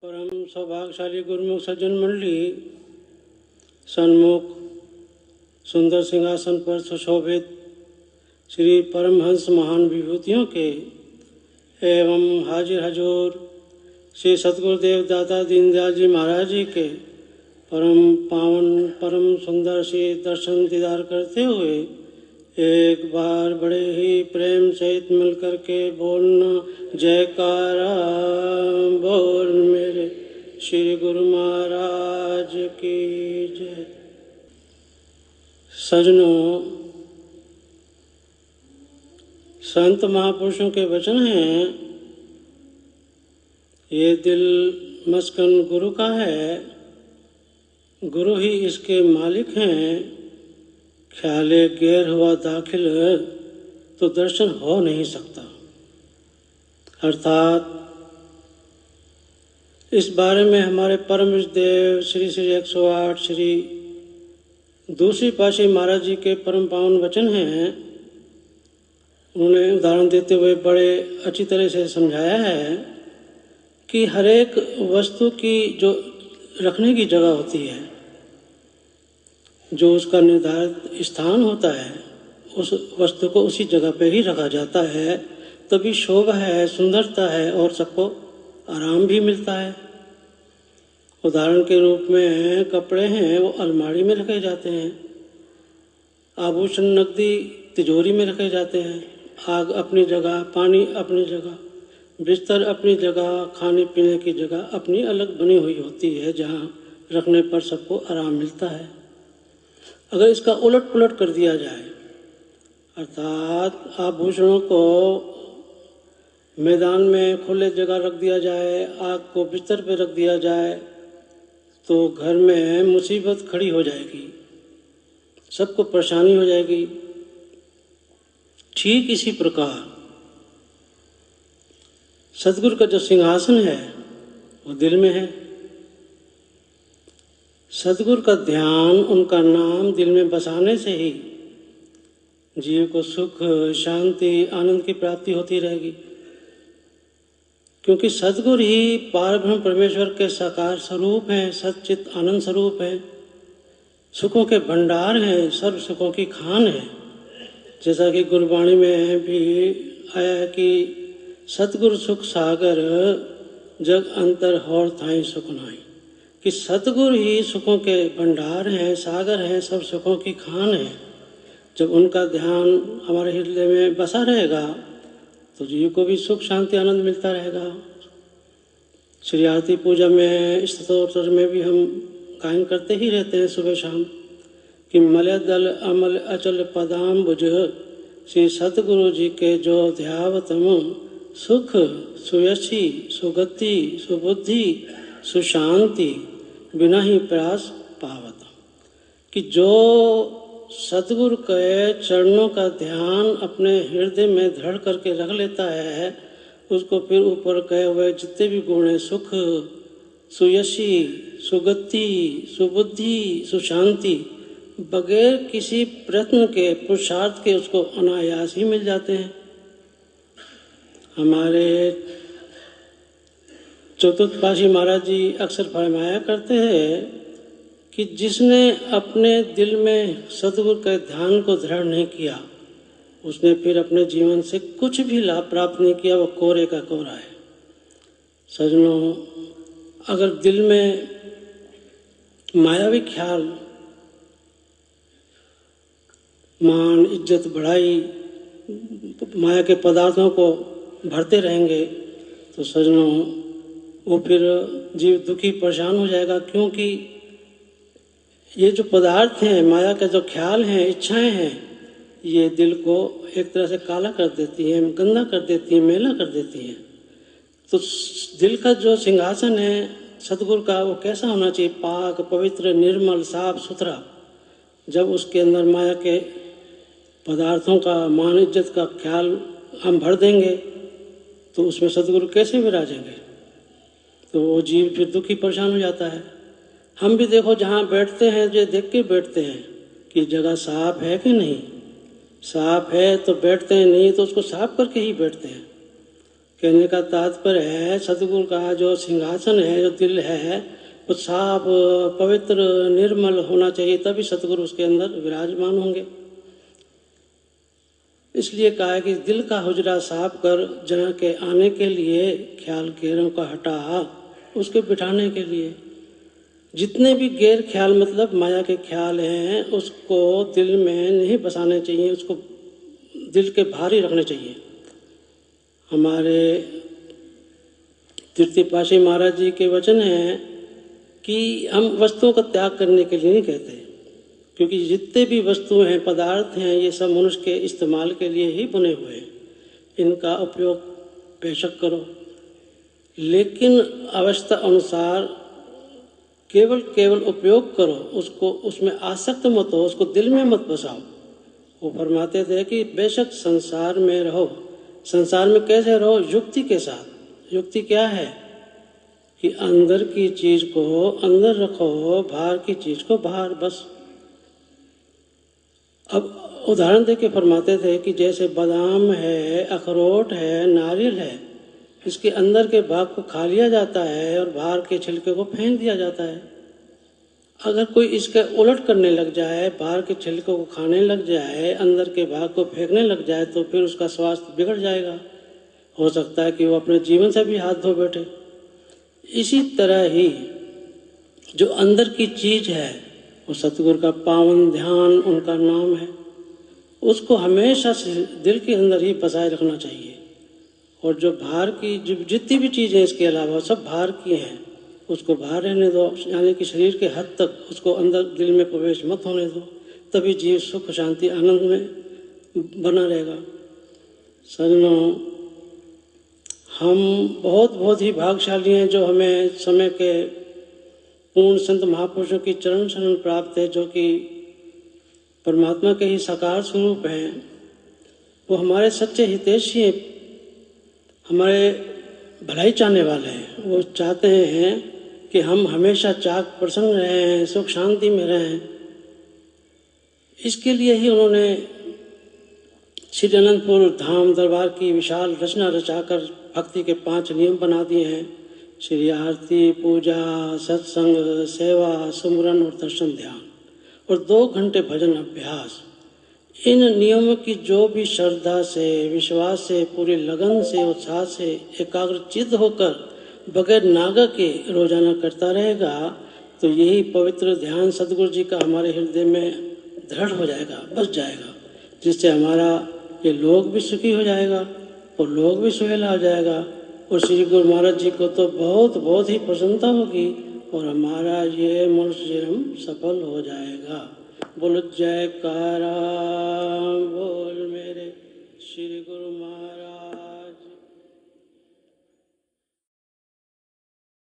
परम सौभाग्यशाली गुरुमुख सज्जन मंडली सन्मुख सुंदर सिंहासन पर सुशोभित श्री परमहंस महान विभूतियों के एवं हाजिर हजूर श्री सतगुरुदेव दादा दीनदयाल जी महाराज जी के परम पावन परम सुंदर से दर्शन दीदार करते हुए एक बार बड़े ही प्रेम सहित मिलकर के बोलना जयकारा बोल मेरे श्री गुरु महाराज की जय। सजनों, संत महापुरुषों के वचन हैं, ये दिल मस्कन गुरु का है, गुरु ही इसके मालिक हैं। ख्याले गैर हुआ दाखिल तो दर्शन हो नहीं सकता। अर्थात इस बारे में हमारे परम देव श्री श्री 108 श्री दूसरी पातशाही महाराज जी के परम पावन वचन हैं। उन्होंने उदाहरण देते हुए बड़े अच्छी तरह से समझाया है कि हर एक वस्तु की जो रखने की जगह होती है, जो उसका निर्धारित स्थान होता है, उस वस्तु को उसी जगह पे ही रखा जाता है, तभी शोभा है, सुंदरता है और सबको आराम भी मिलता है। उदाहरण के रूप में कपड़े हैं, वो अलमारी में रखे जाते हैं, आभूषण नकदी तिजोरी में रखे जाते हैं, आग अपनी जगह, पानी अपनी जगह, बिस्तर अपनी जगह, खाने पीने की जगह अपनी अलग बनी हुई होती है, जहाँ रखने पर सबको आराम मिलता है। अगर इसका उलट पुलट कर दिया जाए, अर्थात आभूषणों को मैदान में खुले जगह रख दिया जाए, आग को बिस्तर पर रख दिया जाए, तो घर में मुसीबत खड़ी हो जाएगी, सबको परेशानी हो जाएगी। ठीक इसी प्रकार सतगुरु का जो सिंहासन है वो दिल में है। सतगुरु का ध्यान, उनका नाम दिल में बसाने से ही जीव को सुख, शांति, आनंद की प्राप्ति होती रहेगी। क्योंकि सतगुरु ही पारब्रह्म परमेश्वर के साकार स्वरूप हैं, सच्चित आनंद स्वरूप है, सुखों के भंडार हैं, सर्व सुखों की खान है। जैसा कि गुरबाणी में भी आया है कि सतगुरु सुख सागर जग अंतर होर थाई सुख नाई, कि सतगुरु ही सुखों के भंडार हैं, सागर हैं, सब सुखों की खान है। जब उनका ध्यान हमारे हृदय में बसा रहेगा तो जीव को भी सुख, शांति, आनंद मिलता रहेगा। श्री आरती पूजा में, स्तोत्र में भी हम गायन करते ही रहते हैं सुबह शाम कि मलय दल अमल अचल पदाम्बुज श्री सतगुरु जी के जो ध्यावतम सुख, सुयशी, सुगति, सुबुद्धि, सुशांति बिना ही प्रयास पावत। कि जो सतगुरु के चरणों का ध्यान अपने हृदय में दृढ़ करके रख लेता है, उसको फिर ऊपर कहे हुए जितने भी गुण हैं, सुख, सुयशी, सुगति, सुबुद्धि, सुशांति, बगैर किसी प्रयत्न के, पुरुषार्थ के उसको अनायास ही मिल जाते हैं। हमारे चतुर्थ पातशाही महाराज जी अक्सर फरमाया करते हैं कि जिसने अपने दिल में सतगुरु के ध्यान को दृढ़ नहीं किया, उसने फिर अपने जीवन से कुछ भी लाभ प्राप्त नहीं किया, वो कोरे का कोरा है। सजनों, अगर दिल में मायावी ख्याल, मान, इज्जत, बढ़ाई, माया के पदार्थों को भरते रहेंगे तो सजनों वो फिर जीव दुखी, परेशान हो जाएगा। क्योंकि ये जो पदार्थ हैं, माया के जो ख्याल हैं, इच्छाएं हैं, ये दिल को एक तरह से काला कर देती हैं, गंदा कर देती हैं, मैला कर देती हैं। तो दिल का जो सिंहासन है सतगुरु का, वो कैसा होना चाहिए? पाक, पवित्र, निर्मल, साफ सुथरा। जब उसके अंदर माया के पदार्थों का, मान, इज्जत का ख्याल हम भर देंगे तो उसमें सतगुरु कैसे विराजेंगे? तो वो जीव फिर दुखी, परेशान हो जाता है। हम भी देखो जहाँ बैठते हैं, जो देख के बैठते हैं कि जगह साफ है कि नहीं। साफ है तो बैठते हैं, नहीं तो उसको साफ करके ही बैठते हैं। कहने का तात्पर्य है सतगुरु का जो सिंहासन है, जो दिल है, वो साफ पवित्र निर्मल होना चाहिए, तभी सतगुरु उसके अंदर विराजमान होंगे। इसलिए कहा है कि दिल का हुजरा साफ कर, जहाँ के आने के लिए ख्याल गैरों का हटा, उसके बिठाने के लिए। जितने भी गैर ख्याल मतलब माया के ख्याल हैं, उसको दिल में नहीं बसाने चाहिए, उसको दिल के बाहर ही रखने चाहिए। हमारे तीर्थपाशी महाराज जी के वचन हैं कि हम वस्तुओं का त्याग करने के लिए नहीं कहते, क्योंकि जितने भी वस्तुएं हैं, पदार्थ हैं, ये सब मनुष्य के इस्तेमाल के लिए ही बने हुए हैं। इनका उपयोग बेशक करो, लेकिन अवस्था अनुसार केवल उपयोग करो, उसको उसमें आसक्त मत हो, उसको दिल में मत बसाओ। वो फरमाते थे कि बेशक संसार में रहो, संसार में कैसे रहो? युक्ति के साथ। युक्ति क्या है कि अंदर की चीज को अंदर रखो, बाहर की चीज को बाहर, बस। अब उदाहरण देके फरमाते थे कि जैसे बादाम है, अखरोट है, नारियल है, इसके अंदर के भाग को खा लिया जाता है और बाहर के छिलके को फेंक दिया जाता है। अगर कोई इसके उलट करने लग जाए, बाहर के छिलके को खाने लग जाए, अंदर के भाग को फेंकने लग जाए, तो फिर उसका स्वास्थ्य बिगड़ जाएगा। हो सकता है कि वो अपने जीवन से भी हाथ धो बैठे। इसी तरह ही जो अंदर की चीज है, वो सतगुरु का पावन ध्यान उनका नाम है, उसको हमेशा से दिल के अंदर ही बसाए रखना चाहिए। और जो बाहर की जितनी भी चीज़ें इसके अलावा सब बाहर की हैं, उसको बाहर रहने दो, यानी कि शरीर के हद तक उसको अंदर दिल में प्रवेश मत होने दो, तभी जीव सुख शांति आनंद में बना रहेगा। सज्जनों, हम बहुत ही भाग्यशाली हैं जो हमें समय के पूर्ण संत महापुरुषों की चरण शरण प्राप्त है, जो कि परमात्मा के ही साकार स्वरूप हैं। वो हमारे सच्चे हितैषी हैं, हमारे भलाई चाहने वाले हैं। वो चाहते हैं कि हम हमेशा चाक प्रसन्न रहें, सुख शांति में रहें। इसके लिए ही उन्होंने श्री अनंतपुर धाम दरबार की विशाल रचना रचाकर भक्ति के 5 नियम बना दिए हैं। श्री आरती, पूजा, सत्संग, सेवा, सुमरन और दर्शन ध्यान, और 2 घंटे भजन अभ्यास। इन नियमों की जो भी श्रद्धा से, विश्वास से, पूरी लगन से, उत्साह से एकाग्रचित्त होकर बगैर नागा के रोजाना करता रहेगा, तो यही पवित्र ध्यान सदगुरु जी का हमारे हृदय में दृढ़ हो जाएगा, बस जाएगा, जिससे हमारा ये लोक भी सुखी हो जाएगा और लोक भी सुहेला हो जाएगा। और श्री गुरु महाराज जी को तो बहुत ही प्रसन्नता होगी और हमारा ये मनुष्य जन्म सफल हो जाएगा। बोल जयकारा बोल मेरे श्री गुरु महाराज।